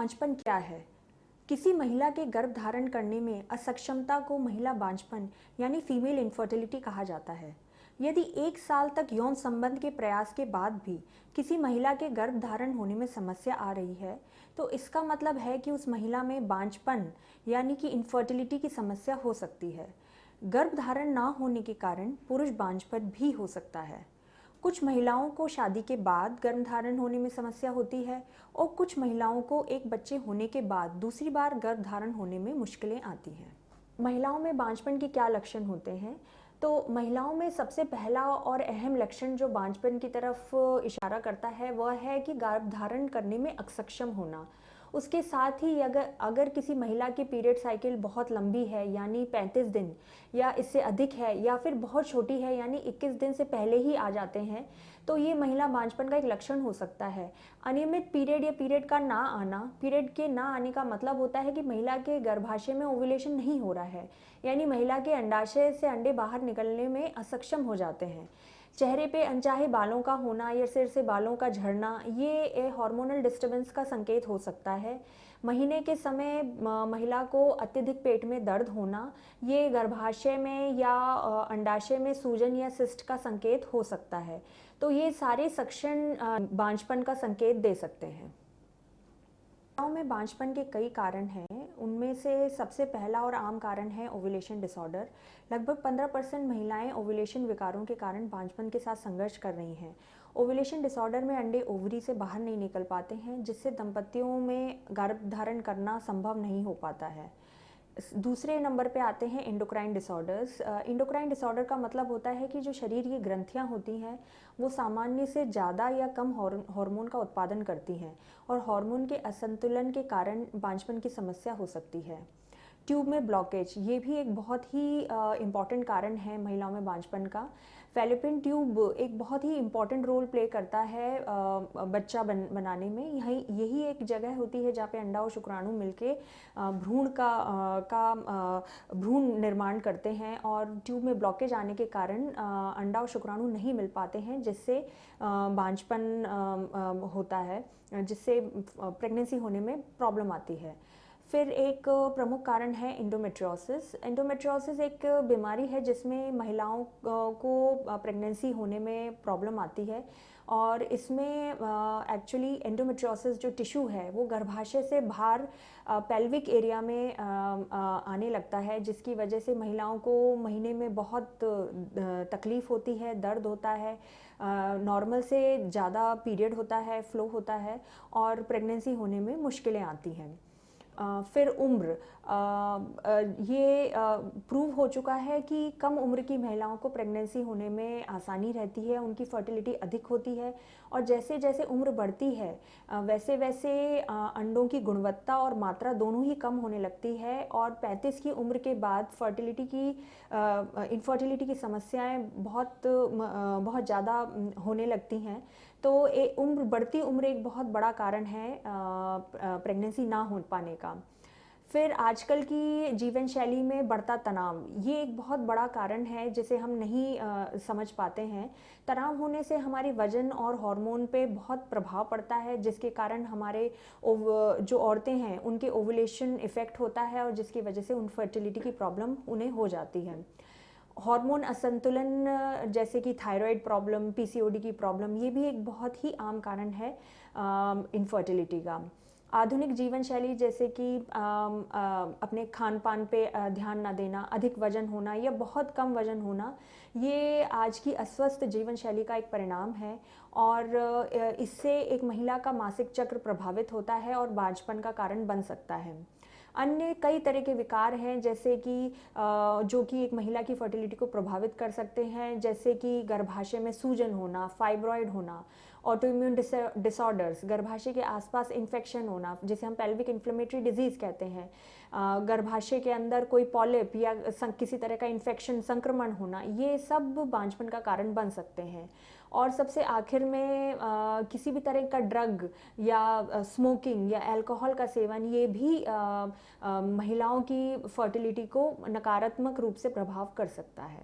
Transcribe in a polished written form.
बांझपन क्या है? किसी महिला के गर्भ धारण करने में असक्षमता को महिला बांझपन यानी फीमेल इनफर्टिलिटी कहा जाता है। यदि 1 साल तक यौन संबंध के प्रयास के बाद भी किसी महिला के गर्भ धारण होने में समस्या आ रही है, तो इसका मतलब है कि उस महिला में बांझपन यानी कि इनफर्टिलिटी की समस्या हो सकती है। गर्भ धारण ना होने के कारण पुरुष बांझपन भी हो सकता है। कुछ महिलाओं को शादी के बाद गर्भधारण होने में समस्या होती है और कुछ महिलाओं को एक बच्चे होने के बाद दूसरी बार गर्भधारण होने में मुश्किलें आती हैं। महिलाओं में बांझपन के क्या लक्षण होते हैं? तो महिलाओं में सबसे पहला और अहम लक्षण जो बांझपन की तरफ इशारा करता है वह है कि गर्भधारण करने में असक्षम होना। उसके साथ ही अगर अगर किसी महिला की पीरियड साइकिल बहुत लंबी है यानी 35 दिन या इससे अधिक है, या फिर बहुत छोटी है यानी 21 दिन से पहले ही आ जाते हैं, तो ये महिला बांझपन का एक लक्षण हो सकता है। अनियमित पीरियड या पीरियड का ना आना, पीरियड के ना आने का मतलब होता है कि महिला के गर्भाशय में ओव्यूलेशन नहीं हो रहा है, यानी महिला के अंडाशय से अंडे बाहर निकलने में असक्षम हो जाते हैं। चेहरे पे अनचाहे बालों का होना या सिर से बालों का झड़ना, ये हार्मोनल डिस्टर्बेंस का संकेत हो सकता है। महीने के समय महिला को अत्यधिक पेट में दर्द होना, ये गर्भाशय में या अंडाशय में सूजन या सिस्ट का संकेत हो सकता है। तो ये सारे लक्षण बांझपन का संकेत दे सकते हैं। महिलाओं में बांझपन के कई कारण हैं। उनमें से सबसे पहला और आम कारण है ओव्यूलेशन डिसऑर्डर। लगभग 15% महिलाएं ओव्यूलेशन विकारों के कारण बांझपन के साथ संघर्ष कर रही हैं। ओव्यूलेशन डिसऑर्डर में अंडे ओवरी से बाहर नहीं निकल पाते हैं, जिससे दंपतियों में गर्भधारण करना संभव नहीं हो पाता है। दूसरे नंबर पे आते हैं एंडोक्राइन डिसऑर्डर्स। एंडोक्राइन डिसऑर्डर का मतलब होता है कि जो शरीर की ग्रंथियां होती हैं वो सामान्य से ज़्यादा या कम हार्मोन का उत्पादन करती हैं, और हार्मोन के असंतुलन के कारण बांझपन की समस्या हो सकती है। ट्यूब में ब्लॉकेज, ये भी एक बहुत ही इम्पॉर्टेंट कारण है महिलाओं में बांझपन का। फैलोपियन ट्यूब एक बहुत ही इम्पॉर्टेंट रोल प्ले करता है बच्चा बनाने में। यही एक जगह होती है जहाँ पे अंडा और शुक्राणु मिलके भ्रूण निर्माण करते हैं, और ट्यूब में ब्लॉकेज आने के कारण अंडा और शुक्राणु नहीं मिल पाते हैं, जिससे बांझपन होता है, जिससे प्रेगनेंसी होने में प्रॉब्लम आती है। फिर एक प्रमुख कारण है एंडोमेट्रियोसिस। एंडोमेट्रियोसिस एक बीमारी है जिसमें महिलाओं को प्रेगनेंसी होने में प्रॉब्लम आती है, और इसमें एक्चुअली एंडोमेट्रियोसिस जो टिश्यू है वो गर्भाशय से बाहर पेल्विक एरिया में आने लगता है, जिसकी वजह से महिलाओं को महीने में बहुत तकलीफ़ होती है, दर्द होता है, नॉर्मल से ज़्यादा पीरियड होता है, फ्लो होता है, और प्रेगनेंसी होने में मुश्किलें आती हैं। फिर उम्र, ये प्रूव हो चुका है कि कम उम्र की महिलाओं को प्रेगनेंसी होने में आसानी रहती है, उनकी फर्टिलिटी अधिक होती है, और जैसे जैसे उम्र बढ़ती है वैसे वैसे अंडों की गुणवत्ता और मात्रा दोनों ही कम होने लगती है, और 35 की उम्र के बाद इनफर्टिलिटी की समस्याएं बहुत ज़्यादा होने लगती हैं। तो बढ़ती उम्र एक बहुत बड़ा कारण है प्रेगनेंसी ना हो पाने का। फिर आजकल की जीवन शैली में बढ़ता तनाव, ये एक बहुत बड़ा कारण है जिसे हम नहीं समझ पाते हैं। तनाव होने से हमारे वजन और हार्मोन पे बहुत प्रभाव पड़ता है, जिसके कारण हमारे जो औरतें हैं उनके ओवुलेशन इफेक्ट होता है, और जिसकी वजह से उन फर्टिलिटी की प्रॉब्लम उन्हें हो जाती है। हार्मोन असंतुलन जैसे कि थायराइड प्रॉब्लम, पीसीओडी की प्रॉब्लम, ये भी एक बहुत ही आम कारण है इनफर्टिलिटी का। आधुनिक जीवन शैली जैसे कि अपने खान पान पे ध्यान ना देना, अधिक वजन होना या बहुत कम वजन होना, ये आज की अस्वस्थ जीवन शैली का एक परिणाम है, और इससे एक महिला का मासिक चक्र प्रभावित होता है और बांझपन का कारण बन सकता है। अन्य कई तरह के विकार हैं जैसे कि जो कि एक महिला की फर्टिलिटी को प्रभावित कर सकते हैं, जैसे कि गर्भाशय में सूजन होना, फाइब्रॉइड होना, ऑटोइम्यून डिसऑर्डर्स, गर्भाशय के आसपास इन्फेक्शन होना जिसे हम पेल्विक इन्फ्लेमेटरी डिजीज़ कहते हैं, गर्भाशय के अंदर कोई पॉलिप या किसी तरह का इन्फेक्शन, संक्रमण होना, ये सब बांझपन का कारण बन सकते हैं। और सबसे आखिर में किसी भी तरह का ड्रग या स्मोकिंग या अल्कोहल का सेवन, ये भी महिलाओं की फर्टिलिटी को नकारात्मक रूप से प्रभाव कर सकता है।